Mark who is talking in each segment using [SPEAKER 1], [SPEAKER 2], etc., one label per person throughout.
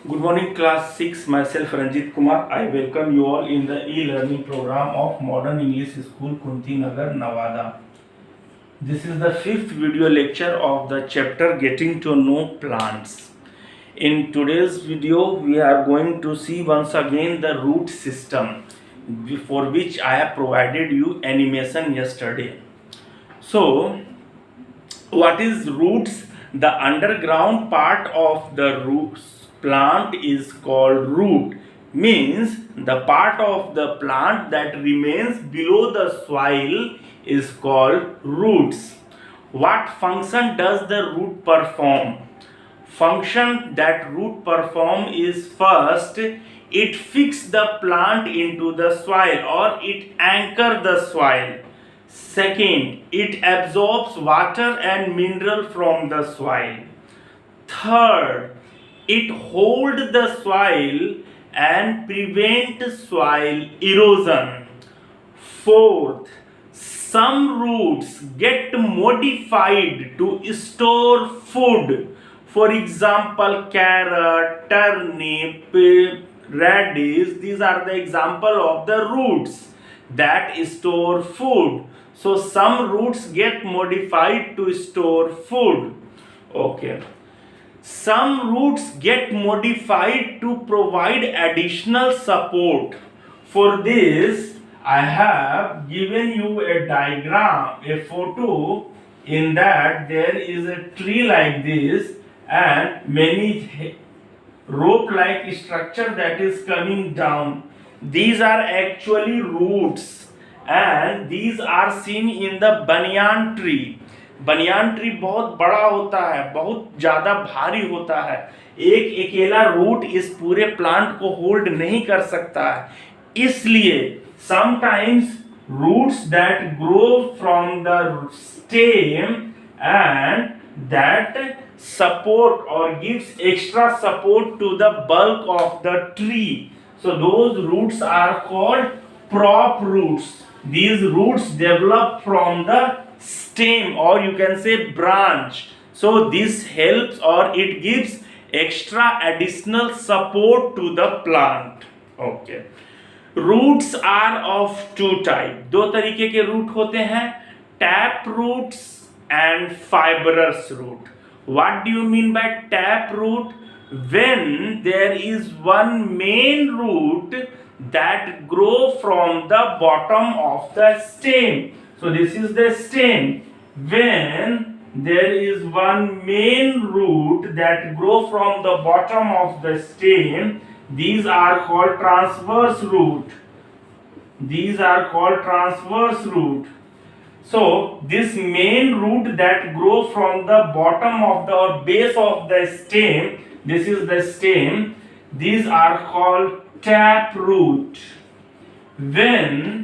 [SPEAKER 1] Good morning, class 6. Myself Ranjit Kumar. I welcome you all in the e-learning program of Modern English School, Kunti Nagar, Nevada. This is the fifth video lecture of the chapter Getting to Know Plants. In today's video, we are going to see once again the root system, for which I have provided you animation yesterday. So, what is roots? The underground part of the roots plant is called root, means the part of the plant that remains below the soil is called roots. What function does the root perform? Function that root perform is, first, it fix the plant into the soil or it anchor the soil. Second, it absorbs water and mineral from the soil. Third, it hold the soil and prevent soil erosion. Fourth, some roots get modified to store food. For example, carrot, turnip, radish, these are the example of the roots that store food. So some roots get modified to store food. Okay. Some roots get modified to provide additional support. For this, I have given you a diagram, a photo. In that there is a tree like this and many rope like structure that is coming down. These are actually roots and these are seen in the banyan tree. Banyan tree बहुत बड़ा होता है, बहुत ज़्यादा भारी होता है. एक अकेला रूट इस पूरे प्लांट को होल्ड नहीं कर सकता है. इसलिए sometimes roots that grow from the stem and that support or gives extra support to the bulk of the tree. So those roots are called prop roots. These roots develop from the stem or you can say branch. So this helps or it gives extra additional support to the plant. Okay. Roots are of two type. दो तरीके के root होते हैं, tap roots and fibrous root. What do you mean by tap root? When there is one main root that grow from the bottom of the stem. So this is the stem. When there is one main root that grow from the bottom of the stem, these are called transverse root. These are called transverse root. So this main root that grow from the bottom of the or base of the stem, this is the stem, these are called tap root. When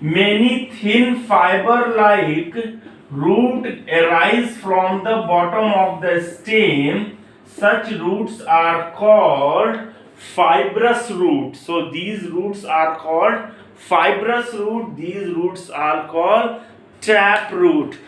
[SPEAKER 1] many thin fiber like root arise from the bottom of the stem, such roots are called fibrous root. So these roots are called fibrous root. These roots are called tap root.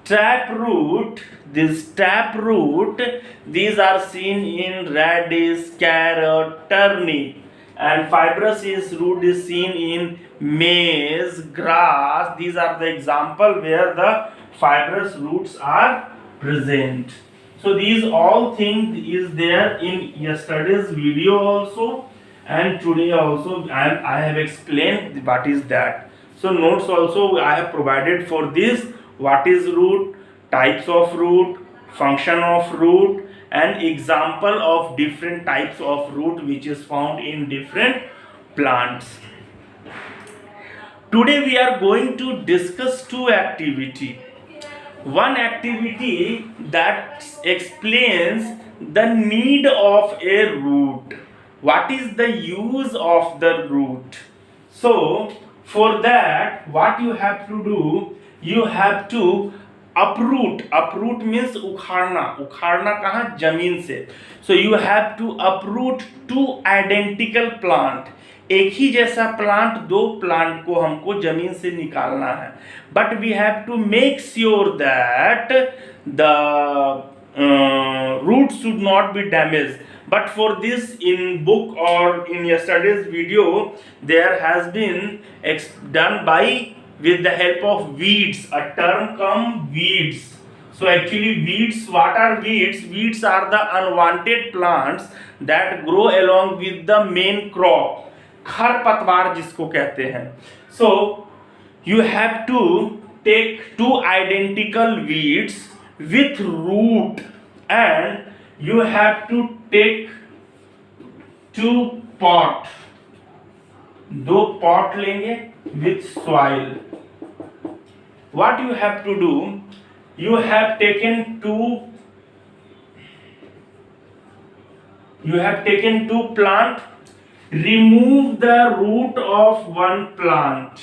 [SPEAKER 1] Tap root, this tap root, these are seen in radish, carrot, turnip, and fibrous root is seen in maize, grass. These are the example where the fibrous roots are present. So these all things is there in yesterday's video also and today also, and I have explained what is that. So notes also I have provided for this. What is root, types of root, function of root, and example of different types of root which is found in different plants. Today we are going to discuss two activity. One activity that explains the need of a root. What is the use of the root? So for that, what you have to do, you have to uproot. Uproot means उखाड़ना. उखाड़ना कहाँ? जमीन से. So you have to uproot two identical plant. एक ही जैसा plant, दो plant को हमको जमीन से निकालना है. But we have to make sure that the roots should not be damaged. But for this, in book or in yesterday's video, there has been done by with the help of weeds. A term come weeds. So actually weeds, what are weeds? Weeds are the unwanted plants that grow along with the main crop. खरपतवार जिसको कहते हैं. So you have to take two identical weeds with root, and you have to take two pot, दो pot लेंगे with soil. What you have to do, you have taken two plant, remove the root of one plant.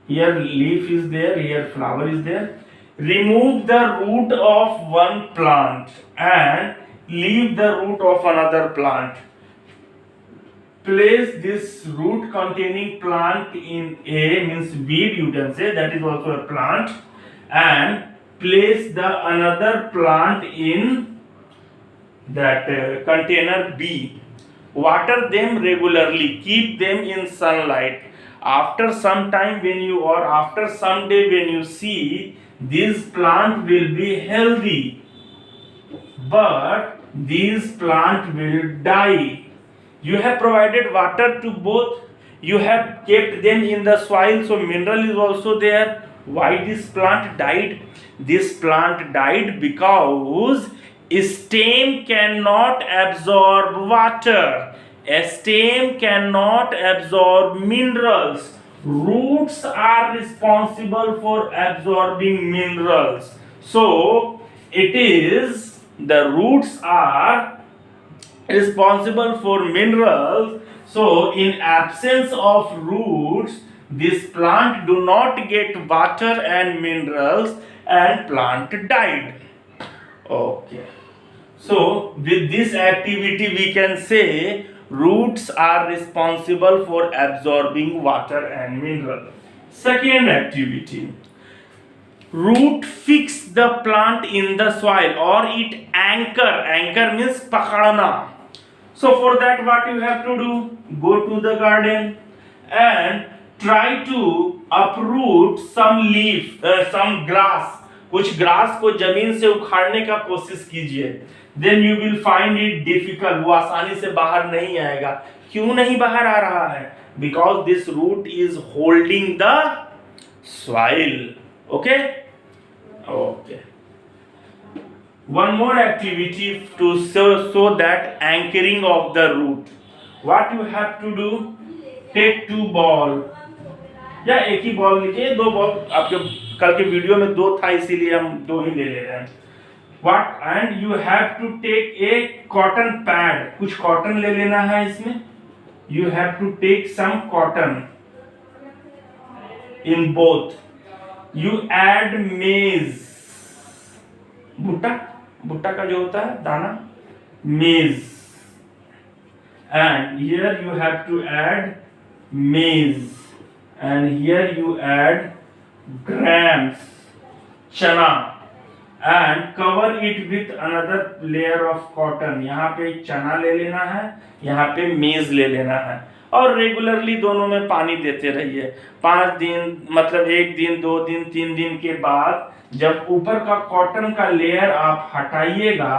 [SPEAKER 1] Here leaf is there, here flower is there. Remove the root of one plant and leave the root of another plant. Place this root containing plant in A, means weed you can say, that is also a plant, and place the another plant in that container B. Water them regularly, keep them in sunlight. After some time after some day when you see, this plant will be healthy, but this plant will die. You have provided water to both, you have kept them in the soil, so mineral is also there. Why this plant died? This plant died because stem cannot absorb water. A stem cannot absorb minerals. Roots are responsible for absorbing minerals. So it is the roots are responsible for minerals. So in absence of roots, this plant do not get water and minerals, and plant died. Okay. So with this activity we can say roots are responsible for absorbing water and mineral. Second activity, root fix the plant in the soil or it anchor means pakadna. So for that what you have to do, go to the garden and try to uproot some leaf, some grass. कुछ grass को जमीन से उखाड़ने का कोशिश कीजिए. Then you will find it difficult. वो आसानी से बाहर नहीं आएगा. क्यों नहीं बाहर आ रहा है? Because this root is holding the soil. Okay? Okay. One more activity to show that anchoring of the root. What you have to do? Take two ball. या एक ही बॉल लीजिए, दो बॉल आपके कल के वीडियो में दो था इसीलिए हम दो ही ले ले रहे हैं. What? And you have to take a cotton pad. कुछ कॉटन ले लेना है इसमें. You have to take some cotton in both. You add maize. भुट्टा का जो होता है दाना, maize. And here you have to add maize. And here you add grams, chana, and cover it with another layer of cotton. यहाँ पे चना ले लेना है, यहाँ पे मेज ले लेना है, और रेगुलरली दोनों में पानी देते रहिए. 5 दिन मतलब 1 दिन 2 दिन 3 दिन के बाद जब ऊपर का कॉटन का लेयर आप हटाइएगा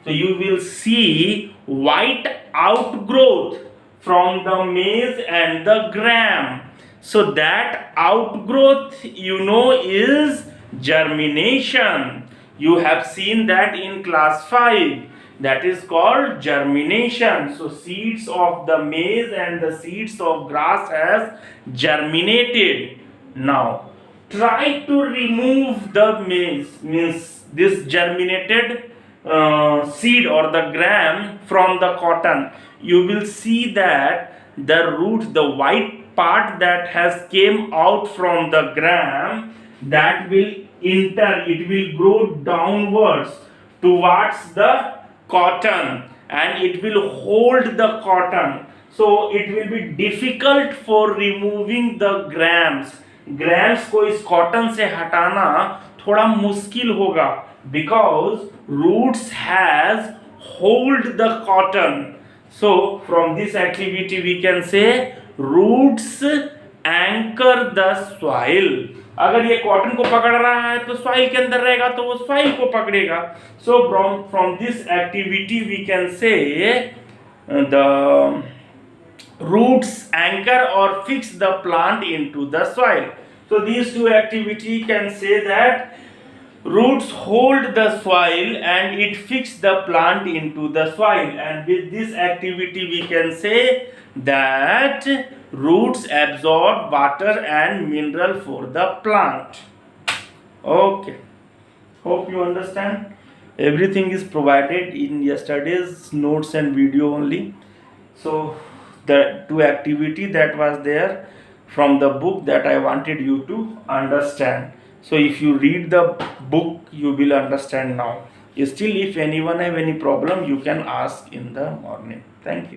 [SPEAKER 1] तो you will see white outgrowth from the maize and the gram. So that outgrowth is germination. You have seen that in class 5. That is called germination. So seeds of the maize and the seeds of grass has germinated. Now try to remove the maize, means this germinated seed or the gram from the cotton. You will see that the root, the white part that has came out from the gram, that will it will grow downwards towards the cotton, and it will hold the cotton. So it will be difficult for removing the grams. को इस cotton से हटाना थोड़ा मुश्किल होगा. because roots has hold the cotton. So from this activity we can say roots anchor the soil. अगर ये cotton को पकड़ रहा है तो सॉइल के अंदर रहेगा तो वो सॉइल को पकड़ेगा. So from this activity we can say the roots anchor or fix the plant into the soil. So these two activity can say that roots hold the soil and it fix the plant into the soil, and with this activity we can say that roots absorb water and mineral for the plant. Okay, hope you understand. Everything is provided in yesterday's notes and video only. So the two activity that was there from the book that I wanted you to understand. So if you read the book you will understand now. Still if anyone have any problem you can ask in the morning. Thank you.